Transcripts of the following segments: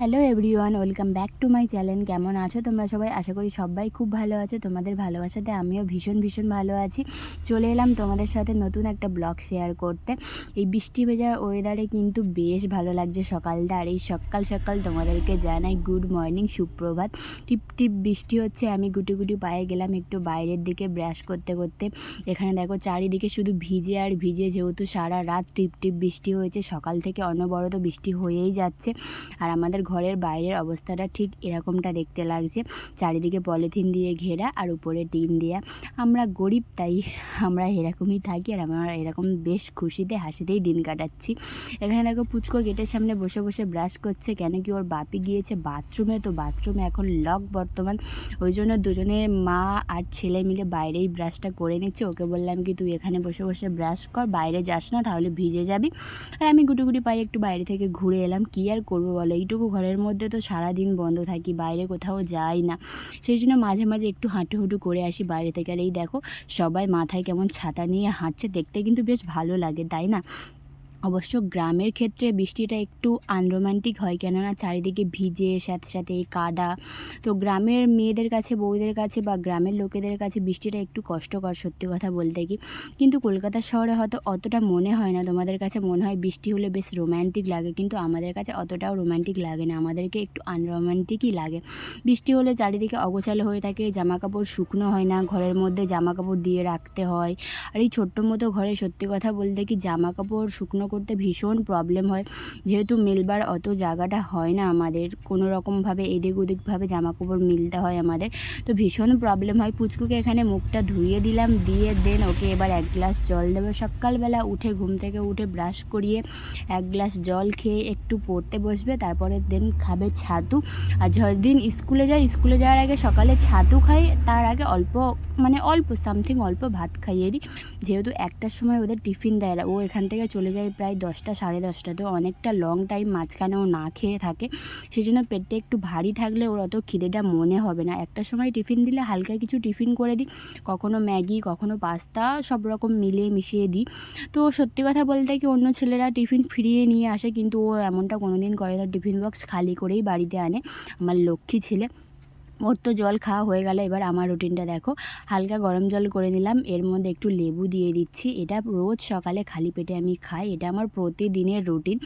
Hello everyone, welcome back to my channel. কেমন আছো তোমরা সবাই? আশা করি সবাই খুব ভালো আছো। তোমাদের ভালোবাসাতে আমিও ভীষণ ভীষণ ভালো আছি। চলে এলাম তোমাদের সাথে নতুন একটা ব্লগ শেয়ার করতে। এই বৃষ্টি ভেজা ওয়েদারে কিন্তু বেশ ভালো লাগছে সকালটা। আর এই সকাল সকাল তোমাদেরকে জানাই গুড মর্নিং, সুপ্রভাত। টিপ টিপ বৃষ্টি হচ্ছে, আমি গুটি গুটি পায়ে গেলাম একটু বাইরের দিকে ব্রাশ করতে করতে। এখানে দেখো চারিদিকে শুধু ভিজে আর ভিজে, যেহেতু সারা রাত টিপ টিপ বৃষ্টি হয়েছে, সকাল থেকে অনবরত বৃষ্টি হয়েই যাচ্ছে। আর আমাদের ঘরের বাইরের অবস্থাটা ঠিক এরকমটা দেখতে লাগছে, চারিদিকে পলিথিন দিয়ে ঘেরা আর উপরে টিন দেওয়া। আমরা গরিব, তাই আমরা এরকমই থাকি, আর আমরা এরকম বেশ খুশিতে হাসিতেই দিন কাটাচ্ছি। এখানে দেখো পুচকো গেটের সামনে বসে বসে ব্রাশ করছে, কেন কি ওর বাপি গিয়েছে বাথরুমে, তো বাথরুমে এখন লক বর্তমান, ওই জন্য দুজনে মা আর ছেলে মিলে বাইরেই ব্রাশটা করে নিচ্ছে। ওকে বললাম কি তুই এখানে বসে বসে ব্রাশ কর, বাইরে যাস না, তাহলে ভিজে যাবি। আর আমি গুটি গুটি পায়ে একটু বাইরে থেকে ঘুরে এলাম। কী আর করবো বলো, এইটুকু ঘরের মধ্যে তো সারাদিন বন্ধ থাকি, বাইরে কোথাও যাই না। সেই জন্য মাঝে মাঝে একটু হাঁটুহুটু করে আসি বাইরে থেকে। আর এই দেখো সবাই মাথায় কেমন ছাতা নিয়ে হাঁটছে, দেখতে কিন্তু বেশ ভালো লাগে, তাই না? অবশ্য গ্রামের ক্ষেত্রে বৃষ্টিটা একটু আনরোম্যান্টিক হয়, কেননা চারিদিকে ভিজে, সাথে সাথে এই কাদা। তো গ্রামের মেয়েদের কাছে, বউদের কাছে বা গ্রামের লোকেদের কাছে বৃষ্টিটা একটু কষ্টকর, সত্যি কথা বলতে কি। কিন্তু কলকাতা শহরে হয়তো অতটা মনে হয় না, তোমাদের কাছে মনে হয় বৃষ্টি হলে বেশ রোম্যান্টিক লাগে, কিন্তু আমাদের কাছে অতটাও রোম্যান্টিক লাগে না, আমাদেরকে একটু আনরোম্যান্টিকই লাগে। বৃষ্টি হলে চারিদিকে অগোছালো হয়ে থাকে, জামাকাপড় শুকনো হয় না, ঘরের মধ্যে জামাকাপড় দিয়ে রাখতে হয়। আর এই ছোট্ট মতো ঘরে সত্যি কথা বলতে কি জামাকাপড় শুকনো করতে ভীষণ প্রবলেম হয়, যেহেতু মেলবার অত জায়গাটা হয় না আমাদের, কোনো রকমভাবে এদিক ওদিকভাবে জামাকাপড় মিলতে হয় আমাদের, তো ভীষণ প্রবলেম হয়। পুচকুকে এখানে মুখটা ধুইয়ে দিলাম, দিয়ে দেন ওকে এবার এক গ্লাস জল দেবো। সকালবেলা উঠে ঘুম থেকে উঠে ব্রাশ করিয়ে এক গ্লাস জল খেয়ে একটু পড়তে বসবে, তারপরে দেন খাবে ছাতু। আর যেদিন স্কুলে যায়, স্কুলে যাওয়ার আগে সকালে ছাতু খাই, তার আগে অল্প অল্প সামথিং অল্প ভাত খাইয়ে দিই, যেহেতু একটার সময় ওদের টিফিন দেয়। ও এখান থেকে চলে যায় প্রায় 10টা সাড়ে 10টা, তো অনেকটা লং টাইম মাঝখানে ও না খেয়ে থাকে। সেই জন্য পেটটা একটু ভারী থাকলে ওর অত খিদেটা মনে হবে না। একটার সময় টিফিন দিলে হালকা কিছু টিফিন করে দিই, কখনো ম্যাগি, কখনো পাস্তা, সব রকম মিলিয়ে মিশিয়ে দিই। তো সত্যি কথা বলতে কি অন্য ছেলেরা টিফিন ফিরিয়ে নিয়ে আসে, কিন্তু ও এমনটা কোনো দিন করে না, টিফিন বক্স খালি করেই বাড়িতে আনে, আমার লক্ষ্মী ছেলে। ওর তো জল খাওয়া হয়ে গেল, এবার আমার রুটিনটা দেখো। হালকা গরম জল করে নিলাম, এর মধ্যে একটু লেবু দিয়ে দিচ্ছি। এটা রোজ সকালে খালি পেটে আমি খাই, এটা আমার প্রতিদিনের রুটিন।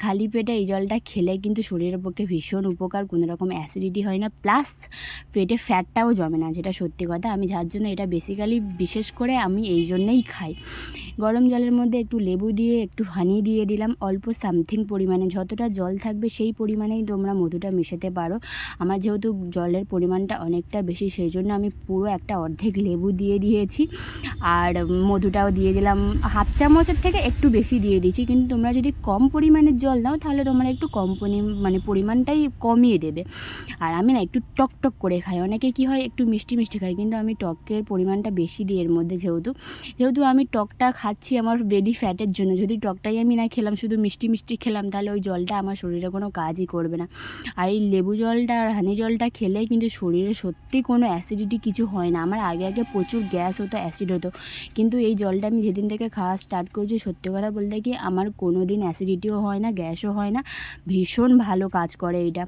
খালি পেটে এই জলটা খেলে কিন্তু শরীরের পক্ষে ভীষণ উপকার, কোনো রকম অ্যাসিডিটি হয় না, প্লাস পেটে ফ্যাটটাও জমে না, যেটা সত্যি কথা। আমি যার জন্য এটা বেসিক্যালি বিশেষ করে আমি এই জন্যেই খাই। গরম জলের মধ্যে একটু লেবু দিয়ে একটু হানি দিয়ে দিলাম, অল্প সামথিং পরিমাণে, যতটা জল থাকবে সেই পরিমাণেই তোমরা মধুটা মেশাতে পারো। আমার যেহেতু জলের পরিমাণটা অনেকটা বেশি, সেই জন্য আমি পুরো একটা অর্ধেক লেবু দিয়ে দিয়েছি, আর মধুটাও দিয়ে দিলাম, হাফ চামচের থেকে একটু বেশি দিয়ে দিয়েছি। কিন্তু তোমরা যদি কম পরিমাণের জল নাও, তাহলে তোমরা একটু কম পরিমাণটাই কমিয়ে দেবে। আর আমি না একটু টক টক করে খাই, অনেকে কি হয় একটু মিষ্টি মিষ্টি খাই, কিন্তু আমি টকের পরিমাণটা বেশি দিই এর মধ্যে, যেহেতু আমি টকটা খাচ্ছি আমার বেলি ফ্যাটের জন্য। যদি টকটাই আমি না খেলাম, শুধু মিষ্টি মিষ্টি খেলাম, তাহলে ওই জলটা আমার শরীরে কোনো কাজই করবে না। আর এই লেবু জলটা আর হানি জলটা খেলে কিন্তু শরীরে সত্যি কোনো অ্যাসিডিটি কিছু হয় না। আমার আগে আগে প্রচুর গ্যাস হতো, অ্যাসিড হতো, কিন্তু এই জলটা আমি যেদিন থেকে খাওয়া স্টার্ট করেছি, সত্যি কথা বলতে কি আমার কোনো দিন অ্যাসিডিটিও হয় না, গ্যাসও হয় না, ভীষণ ভালো কাজ করে এইটা।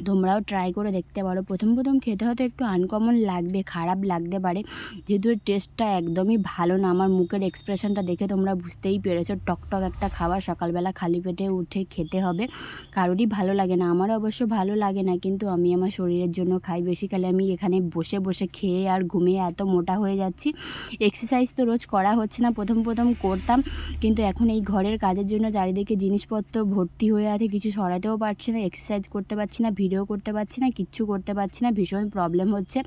তোমরাও ট্রাই করে দেখতে পারো। প্রথম প্রথম খেতে হয়তো একটু আনকমন লাগবে, খারাপ লাগতে পারে, যেহেতু এর টেস্টটা একদমই ভালো না। আমার মুখের এক্সপ্রেশনটা দেখে তোমরা বুঝতেই পেরেছো, টকটক একটা খাবার সকালবেলা খালি পেটে উঠে খেতে হবে, কারোরই ভালো লাগে না, আমারও অবশ্য ভালো লাগে না, কিন্তু আমি আমার শরীরের জন্য খাই। বেসিক্যালি আমি এখানে বসে বসে খেয়ে আর ঘুমিয়ে এত মোটা হয়ে যাচ্ছি। এক্সারসাইজ তো রোজ করা হচ্ছে না, প্রথম প্রথম করতাম, কিন্তু এখন এই ঘরের কাজের জন্য চারিদিকে জিনিসপত্র ভর্তি হয়ে আছে, কিছু সরাতেও পারছি না, এক্সারসাইজ করতে পারছি না, ভিডিও করতে পারছি না, কিচ্ছু করতে পারছি না, ভীষণ প্রবলেম হচ্ছে।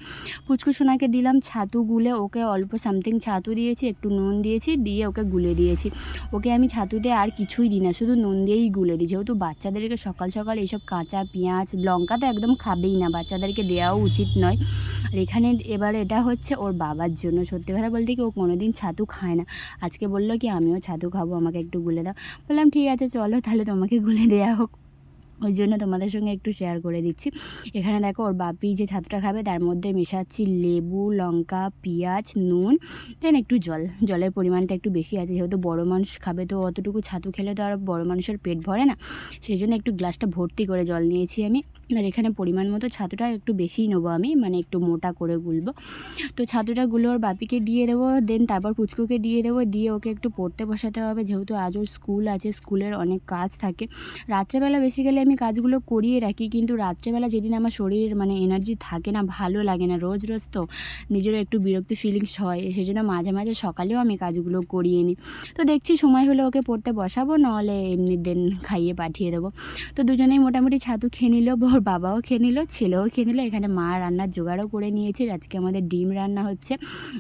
পুচকু সোনাকে দিলাম ছাতু গুলে, ওকে অল্প সামথিং ছাতু দিয়েছি, একটু নুন দিয়েছি, দিয়ে ওকে গুলে দিয়েছি। ওকে আমি ছাতুতে আর কিছুই দিই না, শুধু নুন দিয়েই গুলে দিই, যেহেতু বাচ্চাদেরকে সকাল সকাল এইসব কাঁচা পেঁয়াজ লঙ্কা তো একদম খাবেই না, বাচ্চাদেরকে দেওয়াও উচিত নয়। আর এখানে এবার এটা হচ্ছে ওর বাবার জন্য। সত্যি কথা বলতে কি ও কোনো দিন ছাতু খায় না, আজকে বললো কি আমিও ছাতু খাবো, আমাকে একটু গুলে দাও। বললাম ঠিক আছে চলো তাহলে তোমাকে গুলে দেওয়া হোক। ওই জন্য তোমাদের সঙ্গে একটু শেয়ার করে দিচ্ছি। এখানে দেখো ওর বাপি যে ছাতুটা খাবে তার মধ্যে মেশাচ্ছি লেবু, লঙ্কা, পেঁয়াজ, নুন, দেন একটু জল। জলের পরিমাণটা একটু বেশি আছে, যেহেতু বড় মানুষ খাবে তো অতটুকু ছাতু খেলে তো আর বড় মানুষের পেট ভরে না, সেই জন্য একটু গ্লাসটা ভর্তি করে জল নিয়েছি আমি। আর এখানে পরিমাণ মতো ছাতুটা একটু বেশিই নেবো আমি, মানে একটু মোটা করে গুলবো। তো ছাতুটা গুলো ওর বাপিকে দিয়ে দেবো, দেন তারপর পুচকুকে দিয়ে দেবো, দিয়ে ওকে একটু পড়তে বসাতে হবে, যেহেতু আজ ওর স্কুল আছে, স্কুলের অনেক কাজ থাকে। রাত্রেবেলা বেসিক্যালি আমি কাজগুলো করিয়ে রাখি, কিন্তু রাত্রেবেলা যেদিন আমার শরীর মানে এনার্জি থাকে না, ভালো লাগে না, রোজ রোজ তো নিজেরও একটু বিরক্তি ফিলিংস হয়, সেই জন্য মাঝে মাঝে সকালেও আমি কাজগুলো করিয়ে নিই। তো দেখছি সময় হলে ওকে পড়তে বসাবো, নাহলে এমনি দেন খাইয়ে পাঠিয়ে দেবো। তো দুজনেই মোটামুটি ছাতু খেয়ে নিল, ওর বাবাও খেয়ে নিল, ছেলেও খেয়ে নিল। এখানে মা রান্নার জোগাড়ও করে নিয়েছে, আজকে আমাদের ডিম রান্না হচ্ছে।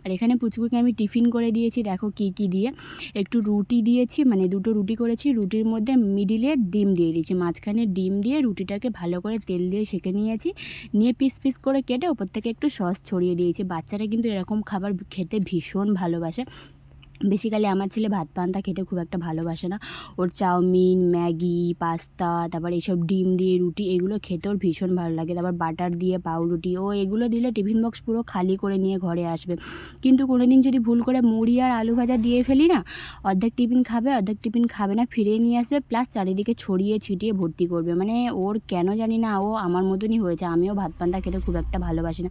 আর এখানে পুচকুকে আমি টিফিন করে দিয়েছি, দেখো কী কী দিয়ে। একটু রুটি দিয়েছি, মানে 2টো রুটি করেছি, রুটির মধ্যে মিডিলে ডিম দিয়ে দিয়েছি, মাঝখানে ডিম দিয়ে রুটিটাকে ভালো করে তেল দিয়ে সেঁকে নিয়েছি, নিয়ে পিস পিস করে কেটে ওপর থেকে একটু সস ছড়িয়ে দিয়েছি। বাচ্চারা কিন্তু এরকম খাবার খেতে ভীষণ ভালোবাসে। বেসিক্যালি আমার ছেলে ভাত পান্তা খেতে খুব একটা ভালোবাসে না, ওর চাউমিন, ম্যাগি, পাস্তা, তারপর এইসব ডিম দিয়ে রুটি এগুলো খেতে ওর ভীষণ ভালো লাগে। তারপর বাটার দিয়ে পাউরুটি, ও এগুলো দিলে টিফিন বক্স পুরো খালি করে নিয়ে ঘরে আসবে। কিন্তু কোনো দিন যদি ভুল করে মুড়ি আর আলু ভাজা দিয়ে ফেলি না, অর্ধেক টিফিন খাবে, অর্ধেক টিফিন খাবে না, ফিরিয়ে নিয়ে আসবে, প্লাস চারিদিকে ছড়িয়ে ছিটিয়ে ভর্তি করবে। মানে ওর কেন জানি না, ও আমার মতনই হয়েছে। আমিও ভাত পান্তা খেতে খুব একটা ভালোবাসি না,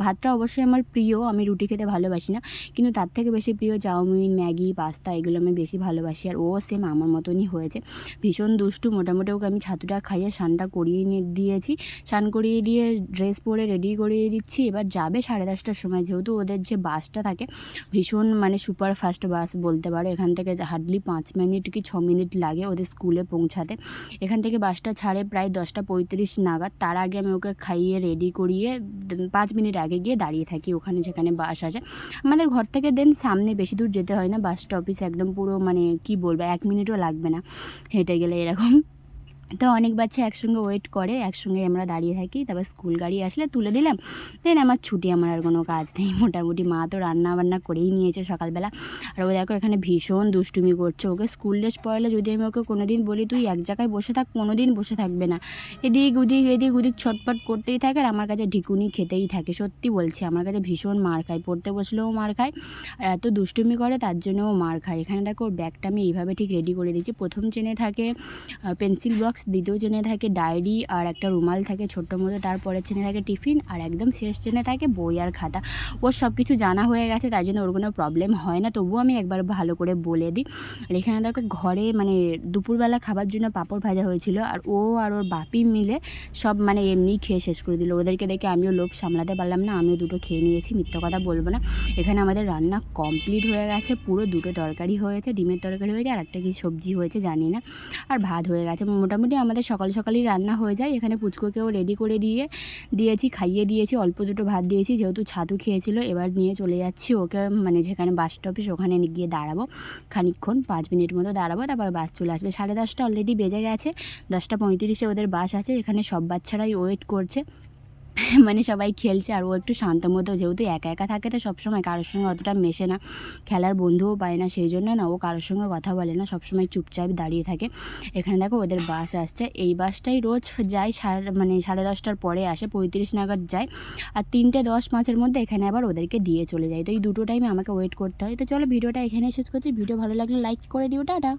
ভাতটা অবশ্যই আমার প্রিয়, আমি রুটি খেতে ভালোবাসি না, কিন্তু তার থেকে বেশি প্রিয় চাউমিন, ম্যাগি, পাস্তা এগুলো আমি বেশি ভালোবাসি। আর ও সেম আমার মতনই হয়েছে, ভীষণ দুষ্টু। মোটামুটি ওকে আমি ছাতুটা খাইয়ে স্নানটা করিয়ে দিয়েছি, স্নান করিয়ে দিয়ে ড্রেস পরে রেডি করিয়ে দিচ্ছি। এবার যাবে 10:30টার সময়, যেহেতু ওদের যে বাসটা থাকে ভীষণ মানে সুপার ফাস্ট বাস বলতে পারো, এখান থেকে হার্ডলি 5 মিনিট কি 6 মিনিট লাগে ওদের স্কুলে পৌঁছাতে। এখান থেকে বাসটা ছাড়ে প্রায় 10টা 35 নাগাদ, তার আগে আমি ওকে খাইয়ে রেডি করিয়ে 5 মিনিট আগে গিয়ে দাঁড়িয়ে থাকি ওখানে যেখানে বাস আসে আমাদের ঘর থেকে। দেন সামনে বেশি দূর যেতে হয় না, বাস স্টপিস একদম পুরো মানে কি বলবো 1 মিনিটও লাগবে না হেঁটে গেলে এরকম। তো অনেক বাচ্চা একসঙ্গে ওয়েট করে, একসঙ্গে আমরা দাঁড়িয়ে থাকি, তারপর স্কুল গাড়ি আসলে তুলে দিলাম, দেন আমার ছুটি, আমার আর কোনো কাজ নেই। মোটামুটি মা তো রান্না বান্না করেই নিয়েছে সকালবেলা। আর ও দেখো এখানে ভীষণ দুষ্টুমি করছে, ওকে স্কুল ড্রেস পরালে যদি আমি ওকে কোনো দিন বলি তুই এক জায়গায় বসে থাক, কোনো দিন বসে থাকবে না, এদিক ওদিক ছটপট করতেই থাকে, আর আমার কাছে ঢিকুনি খেতেই থাকে। সত্যি বলছি, আমার কাছে ভীষণ মার খায়, পড়তে বসলেও মার খায়, আর এত দুষ্টুমি করে তার জন্যও মার খায়। এখানে দেখো ওর ব্যাগটা আমি এইভাবে ঠিক রেডি করে দিয়েছি, প্রথম চেনে থাকে পেন্সিল বক্স, দ্বিতীয় চেনে থাকে ডায়েরি আর একটা রুমাল থাকে ছোট্ট মতো, তারপরের চেনে থাকে টিফিন, আর একদম শেষ চেনে থাকে বই আর খাতা। ওর সব কিছু জানা হয়ে গেছে, তাই জন্য ওর কোনো প্রবলেম হয় না, তবুও আমি একবার ভালো করে বলে দিই। আর এখানে দেখো ঘরে মানে দুপুরবেলা খাবার জন্য পাঁপড় ভাজা হয়েছিল, আর ও আর ওর বাপি মিলে সব মানে এমনিই খেয়ে শেষ করে দিল। ওদেরকে দেখে আমিও লোভ সামলাতে পারলাম না, আমিও 2টো খেয়ে নিয়েছি, মিথ্যা কথা বলবো না। এখানে আমাদের রান্না কমপ্লিট হয়ে গেছে, পুরো 2টো তরকারি হয়েছে, ডিমের তরকারি হয়েছে, আর একটা কি সবজি হয়েছে জানি না, আর ভাত হয়ে গেছে। মোটামুটি আমাদের সকাল সকালই রান্না হয়ে যায়। এখানে পুচকুকেও রেডি করে দিয়েছি, খাইয়ে দিয়েছি, অল্প 2টো ভাত দিয়েছি, যেহেতু ছাতু খেয়েছিল। এবার নিয়ে চলে যাচ্ছি ওকে মানে যেখানে বাস স্টপেজ ওখানে গিয়ে দাঁড়াবো, খানিকক্ষণ 5 মিনিট মতো দাঁড়াবো, তারপর বাস চলে আসবে। 10:30 অলরেডি বেজে গেছে, 10টা 35-এ ওদের বাস আছে। এখানে সব বাচ্চারাই ওয়েট করছে, মানে সবাই খেলছে, আর ও একটু শান্ত মতো, যেহেতু একা একা থাকে তো সবসময় কারোর সঙ্গে অতটা মেশে না, খেলার বন্ধুও পায় না, সেই জন্য না ও কারোর সঙ্গে কথা বলে না, সবসময় চুপচাপ দাঁড়িয়ে থাকে। এখানে দেখো ওদের বাস আসছে, এই বাসটাই রোজ যায় মানে 10:30টার পরে আসে, 35 নাগাদ যায়, আর 3:10-5-এর মধ্যে এখানে আবার ওদেরকে দিয়ে চলে যায়। তো এই 2টো টাইমে আমাকে ওয়েট করতে হয়। তো চলো ভিডিওটা এখানে শেষ করছি, ভিডিও ভালো লাগলে লাইক করে দিও, টাটা।